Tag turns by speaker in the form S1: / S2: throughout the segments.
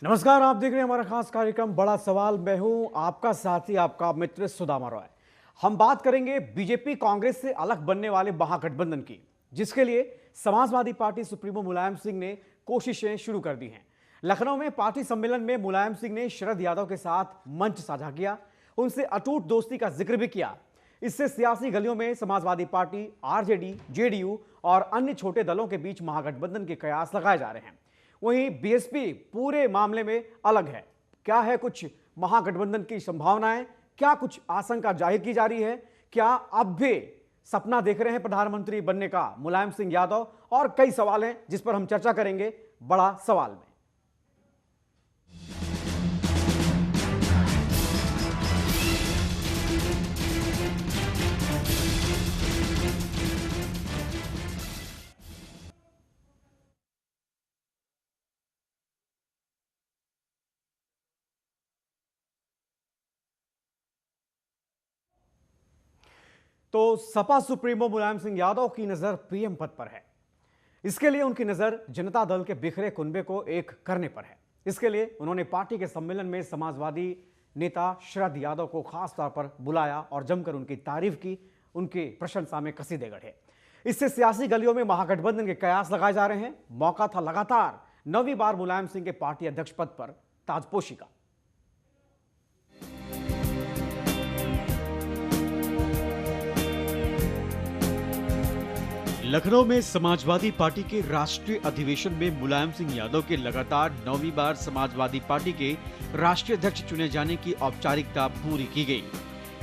S1: नमस्कार, आप देख रहे हैं हमारा खास कार्यक्रम बड़ा सवाल। मैं हूं आपका साथी, आपका मित्र सुदामा रॉय। हम बात करेंगे बीजेपी कांग्रेस से अलग बनने वाले महागठबंधन की, जिसके लिए समाजवादी पार्टी सुप्रीमो मुलायम सिंह ने कोशिशें शुरू कर दी हैं। लखनऊ में पार्टी सम्मेलन में मुलायम सिंह ने शरद यादव के साथ मंच साझा किया, उनसे अटूट दोस्ती का जिक्र भी किया। इससे सियासी गलियों में समाजवादी पार्टी, आरजेडी, जेडीयू और अन्य छोटे दलों के बीच महागठबंधन के कयास लगाए जा रहे हैं। वहीं बीएसपी पूरे मामले में अलग है। क्या है कुछ महागठबंधन की संभावनाएं, क्या कुछ आशंका जाहिर की जा रही है, क्या अब भी सपना देख रहे हैं प्रधानमंत्री बनने का मुलायम सिंह यादव, और कई सवाल हैं जिस पर हम चर्चा करेंगे बड़ा सवाल में। तो सपा सुप्रीमो मुलायम सिंह यादव की नजर पीएम पद पर है। इसके लिए उनकी नजर जनता दल के बिखरे कुनबे को एक करने पर है। इसके लिए उन्होंने पार्टी के सम्मेलन में समाजवादी नेता शरद यादव को खास तौर पर बुलाया और जमकर उनकी तारीफ की, उनकी प्रशंसा में कसीदे गढ़े। इससे सियासी गलियों में महागठबंधन के कयास लगाए जा रहे हैं। मौका था लगातार 9वीं बार मुलायम सिंह के पार्टी अध्यक्ष पद पर ताजपोशी का।
S2: लखनऊ में समाजवादी पार्टी के राष्ट्रीय अधिवेशन में मुलायम सिंह यादव के लगातार 9वीं बार समाजवादी पार्टी के राष्ट्रीय अध्यक्ष चुने जाने की औपचारिकता पूरी की गई।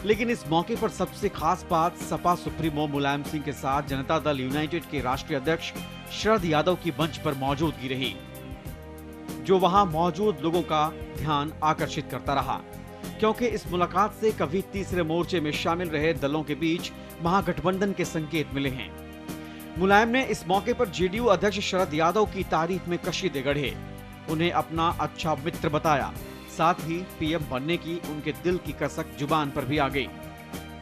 S2: लेकिन इस मौके पर सबसे खास बात सपा सुप्रीमो मुलायम सिंह के साथ जनता दल यूनाइटेड के राष्ट्रीय अध्यक्ष शरद यादव की मंच पर मौजूदगी रही, जो वहां मौजूद लोगों का ध्यान आकर्षित करता रहा, क्योंकि इस मुलाकात से कभी तीसरे मोर्चे में शामिल रहे दलों के बीच महागठबंधन के संकेत मिले हैं। मुलायम ने इस मौके पर जेडीयू अध्यक्ष शरद यादव की तारीफ में कशीदे गढ़े, उन्हें अपना अच्छा मित्र बताया। साथ ही पीएम बनने की उनके दिल की कसक जुबान पर भी आ गई।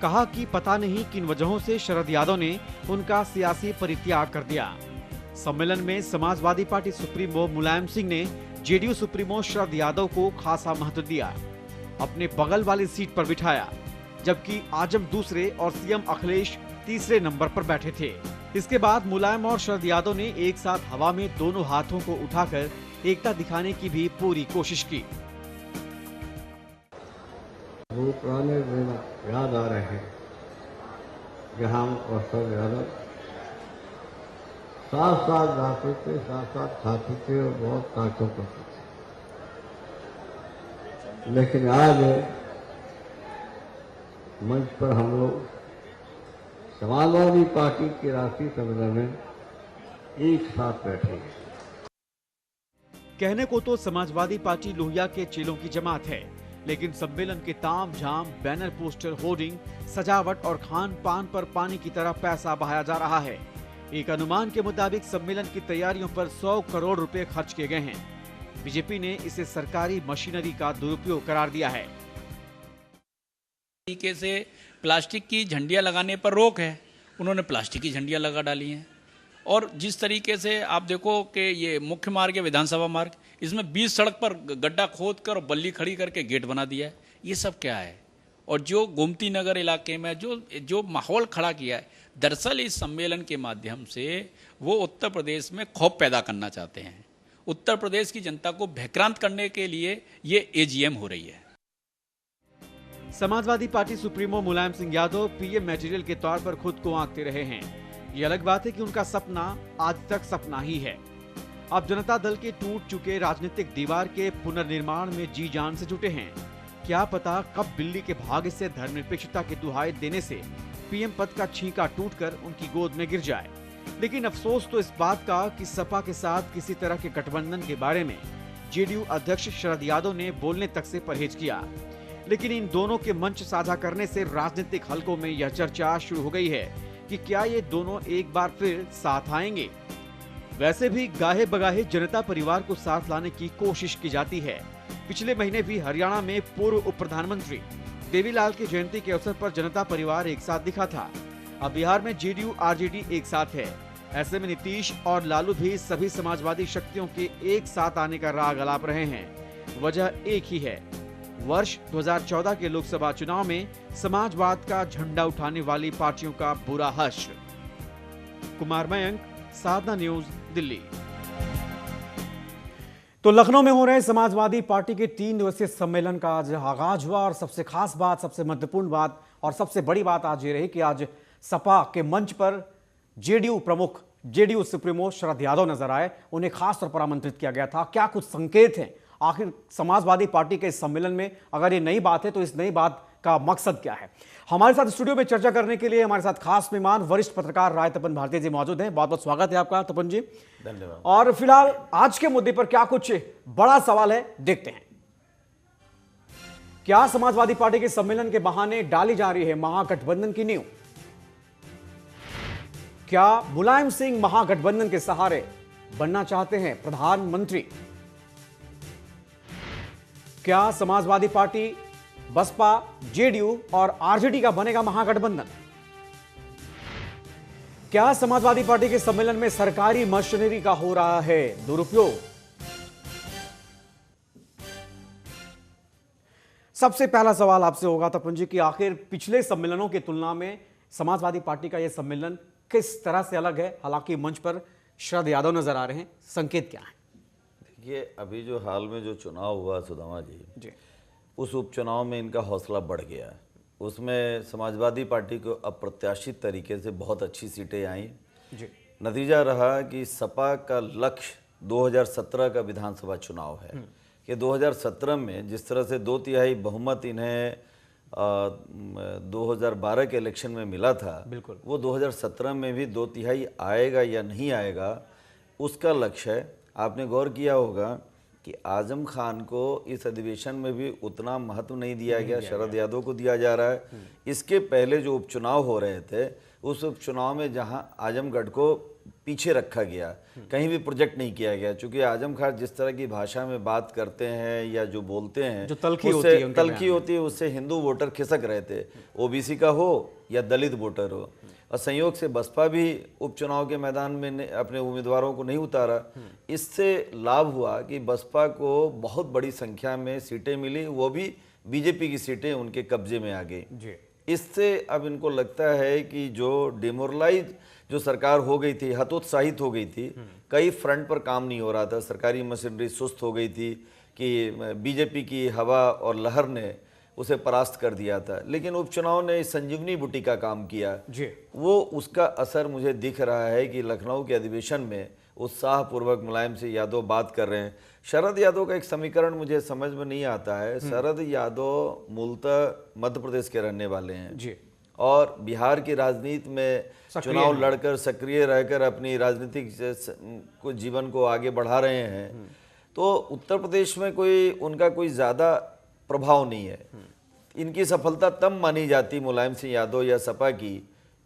S2: कहा कि पता नहीं किन वजहों से शरद यादव ने उनका सियासी परित्याग कर दिया। सम्मेलन में समाजवादी पार्टी सुप्रीमो मुलायम सिंह ने जेडीयू सुप्रीमो शरद यादव को खासा महत्व दिया, अपने बगल वाली सीट पर बिठाया, जबकि आजम दूसरे और सीएम अखिलेश तीसरे नंबर पर बैठे थे। इसके बाद मुलायम और शरद यादव ने एक साथ हवा में दोनों हाथों को उठाकर एकता दिखाने की भी पूरी कोशिश की।
S3: वो पुराने दिन याद आ रहे हैं जहां और शरद यादव साथ साथ जाते थे, साथ साथ खाते थे और बहुत ताकतों करते थे। लेकिन आज मंच पर हम लोग समाजवादी पार्टी के राष्ट्रीय सम्मेलन में एक साथ बैठे हैं।
S2: कहने को तो समाजवादी पार्टी लोहिया के चेलों की जमात है, लेकिन सम्मेलन के ताम झाम, बैनर, पोस्टर, होर्डिंग, सजावट और खान पान पर पानी की तरह पैसा बहाया जा रहा है। एक अनुमान के मुताबिक सम्मेलन की तैयारियों पर 100 करोड़ रुपए खर्च किए गए हैं। बीजेपी ने इसे सरकारी मशीनरी का दुरुपयोग करार दिया है।
S4: तरीके से प्लास्टिक की झंडियां लगाने पर रोक है, उन्होंने प्लास्टिक की झंडियां लगा डाली हैं। और जिस तरीके से आप देखो कि ये मुख्य मार्ग है विधानसभा मार्ग, इसमें 20 सड़क पर गड्ढा खोद कर और बल्ली खड़ी करके गेट बना दिया है। ये सब क्या है? और जो गोमती नगर इलाके में जो माहौल खड़ा किया है, दरअसल इस सम्मेलन के माध्यम से वो उत्तर प्रदेश में खौफ पैदा करना चाहते हैं। उत्तर प्रदेश की जनता को भयक्रांत करने के लिए ये एजीएम हो रही है।
S2: Samajwadi party supremo Mulayam Singh Yadav PM material के तौर पर खुद को आंकते रहे हैं। ये अलग बात है कि उनका सपना आज तक सपना ही है। अब जनता दल के टूट चुके राजनीतिक दीवार के पुनर्निर्माण में जी जान से जुटे हैं। क्या पता कब बिल्ली के भाग्य से धर्मनिरपेक्षता की दुहाई देने से पीएम पद का छींका टूटकर उनकी गोद में गिर जाए। लेकिन अफसोस तो इस बात का कि सपा के साथ किसी तरह के गठबंधन के बारे में जेडीयू अध्यक्ष शरद यादव ने बोलने तक से परहेज किया। लेकिन इन दोनों के मंच साझा करने से राजनीतिक हलकों में यह चर्चा शुरू हो गई है कि क्या ये दोनों एक बार फिर साथ आएंगे। वैसे भी गाहे बगाहे जनता परिवार को साथ लाने की कोशिश की जाती है। पिछले महीने भी हरियाणा में पूर्व उप प्रधानमंत्री देवीलाल की जयंती के अवसर पर जनता परिवार एक साथ दिखा था। अब बिहार में जेडीयू आरजेडी एक साथ है। ऐसे में नीतीश और लालू भी सभी समाजवादी शक्तियों के एक साथ आने का राग अलाप रहे हैं। वजह एक ही है, वर्ष 2014 के लोकसभा चुनाव में समाजवाद का झंडा उठाने वाली पार्टियों का बुरा हश्र। कुमार मयंक, साधना न्यूज, दिल्ली।
S1: तो लखनऊ में हो रहे समाजवादी पार्टी के 3 दिवसीय सम्मेलन का आज आगाज हुआ और सबसे खास बात, सबसे महत्वपूर्ण बात और सबसे बड़ी बात आज ये रही कि आज सपा के मंच पर जेडीयू प्रमुख, जेडीयू सुप्रीमो शरद यादव नजर आए। उन्हें खास तौर पर आमंत्रित किया गया था। क्या कुछ संकेत हैं आखिर समाजवादी पार्टी के इस सम्मेलन में? अगर ये नई बात है तो इस नई बात का मकसद क्या है? हमारे साथ स्टूडियो में चर्चा करने के लिए हमारे साथ खास मेहमान वरिष्ठ पत्रकार राय तपन भारती जी मौजूद हैं। बहुत बहुत स्वागत है आपका तपन जी।
S5: धन्यवाद।
S1: और फिलहाल आज के मुद्दे पर क्या कुछ बड़ा सवाल है, देखते हैं। क्या समाजवादी पार्टी के सम्मेलन के बहाने डाली जा रही है महागठबंधन की नींव? क्या मुलायम सिंह महागठबंधन के सहारे बनना चाहते हैं प्रधानमंत्री? क्या समाजवादी पार्टी बसपा, जेडीयू और आरजेडी का बनेगा महागठबंधन? क्या समाजवादी पार्टी के सम्मेलन में सरकारी मशीनरी का हो रहा है दुरुपयोग? सबसे पहला सवाल आपसे होगा तपन जी कि आखिर पिछले सम्मेलनों की तुलना में समाजवादी पार्टी का यह सम्मेलन किस तरह से अलग है? हालांकि मंच पर शरद यादव नजर आ रहे हैं, संकेत क्या है?
S5: देखिए, अभी जो हाल में जो चुनाव हुआ सुदामा जी,
S1: जी
S5: उस उपचुनाव में इनका हौसला बढ़ गया है। उसमें समाजवादी पार्टी को अप्रत्याशित तरीके से बहुत अच्छी सीटें आई।
S1: जी
S5: नतीजा रहा कि सपा का लक्ष्य 2017 का विधानसभा चुनाव है कि 2017 में जिस तरह से 2/3 बहुमत इन्हें 2012 के इलेक्शन में मिला था,
S1: बिल्कुल।
S5: वो 2017 में भी 2/3 आएगा या नहीं आएगा, उसका लक्ष्य है। आपने गौर किया होगा कि आजम खान को इस अधिवेशन में भी उतना महत्व नहीं दिया गया, शरद यादव को दिया जा रहा है। इसके पहले जो उपचुनाव हो रहे थे, उस उपचुनाव में जहां आजमगढ़ को पीछे रखा गया, कहीं भी प्रोजेक्ट नहीं किया गया, क्योंकि आजम खान जिस तरह की भाषा में बात करते हैं या जो बोलते हैं,
S1: जो तल्खी होती है
S5: उससे हिंदू वोटर खिसक रहे थे, ओबीसी का हो या दलित वोटर हो। और संयोग से बसपा भी उपचुनाव के मैदान में अपने उम्मीदवारों को नहीं उतारा। इससे लाभ हुआ कि बसपा को बहुत बड़ी संख्या में सीटें मिली, वो भी बीजेपी की सीटें उनके कब्जे में आ गई। इससे अब इनको लगता है कि जो डिमोरलाइज जो सरकार हो गई थी, हतोत्साहित हो गई थी, कई फ्रंट पर काम नहीं हो रहा था, सरकारी मशीनरी सुस्त हो गई थी कि बीजेपी की हवा और लहर ने उसे परास्त कर दिया था। लेकिन उपचुनाव ने संजीवनी बूटी का काम किया
S1: जी।
S5: वो उसका असर मुझे दिख रहा है कि लखनऊ के अधिवेशन में उत्साहपूर्वक मुलायम सिंह यादव बात कर रहे हैं। शरद यादव का एक समीकरण मुझे समझ में नहीं आता है। शरद यादव मूलतः मध्य प्रदेश के रहने वाले हैं
S1: जी
S5: और बिहार की राजनीति में चुनाव लड़कर सक्रिय रहकर अपनी राजनीतिक जीवन को आगे बढ़ा रहे हैं। तो उत्तर प्रदेश में उनका कोई ज़्यादा प्रभाव नहीं है। इनकी सफलता तब मानी जाती मुलायम सिंह यादव या सपा की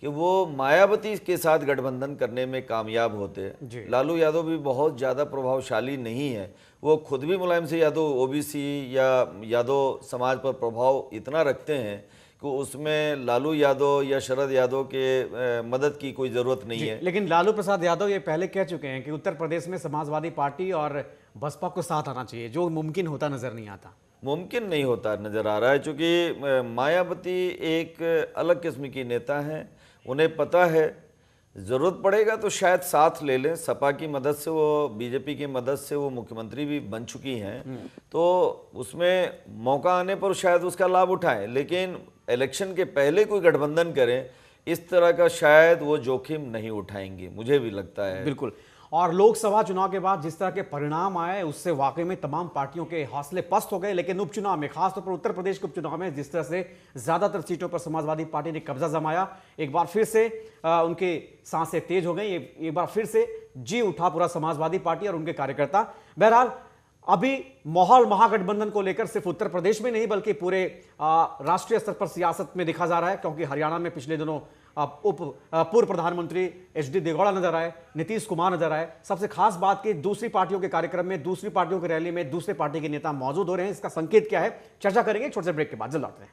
S5: कि वो मायावती के साथ गठबंधन करने में कामयाब होते। लालू यादव भी बहुत ज़्यादा प्रभावशाली नहीं है, वो खुद भी मुलायम सिंह यादव ओबीसी या यादव समाज पर प्रभाव इतना रखते हैं कि उसमें लालू यादव या शरद यादव के मदद की कोई ज़रूरत नहीं है।
S1: लेकिन लालू प्रसाद यादव ये पहले कह चुके हैं कि उत्तर प्रदेश में समाजवादी पार्टी और बसपा को साथ आना चाहिए, जो मुमकिन होता नजर नहीं आता।
S5: मुमकिन नहीं होता नजर आ रहा है, क्योंकि मायावती एक अलग किस्म की नेता हैं। उन्हें पता है ज़रूरत पड़ेगा तो शायद साथ ले लें। सपा की मदद से, वो बीजेपी की मदद से वो मुख्यमंत्री भी बन चुकी हैं, तो उसमें मौका आने पर शायद उसका लाभ उठाएं। लेकिन इलेक्शन के पहले कोई गठबंधन करें, इस तरह का शायद वो जोखिम नहीं उठाएंगे, मुझे भी लगता है।
S1: बिल्कुल। और लोकसभा चुनाव के बाद जिस तरह के परिणाम आए, उससे वाकई में तमाम पार्टियों के हौसले पस्त हो गए। लेकिन उपचुनाव में, खासतौर पर उत्तर प्रदेश के उपचुनाव में जिस तरह से ज्यादातर सीटों पर समाजवादी पार्टी ने कब्जा जमाया, एक बार फिर से उनकी सांसें तेज हो गई। एक बार फिर से जी उठा पूरा समाजवादी पार्टी और उनके कार्यकर्ता। बहरहाल अभी माहौल महागठबंधन को लेकर सिर्फ उत्तर प्रदेश में नहीं बल्कि पूरे राष्ट्रीय स्तर पर सियासत में देखा जा रहा है, क्योंकि हरियाणा में पिछले दिनों पूर्व प्रधानमंत्री एचडी देवेगौड़ा नजर आए, नीतीश कुमार नजर आए। सबसे खास बात कि दूसरी पार्टियों के कार्यक्रम में, दूसरी पार्टियों की रैली में दूसरे पार्टी के नेता मौजूद हो रहे हैं। इसका संकेत क्या है, चर्चा करेंगे छोटे से ब्रेक के बाद। जल्द लौटते हैं।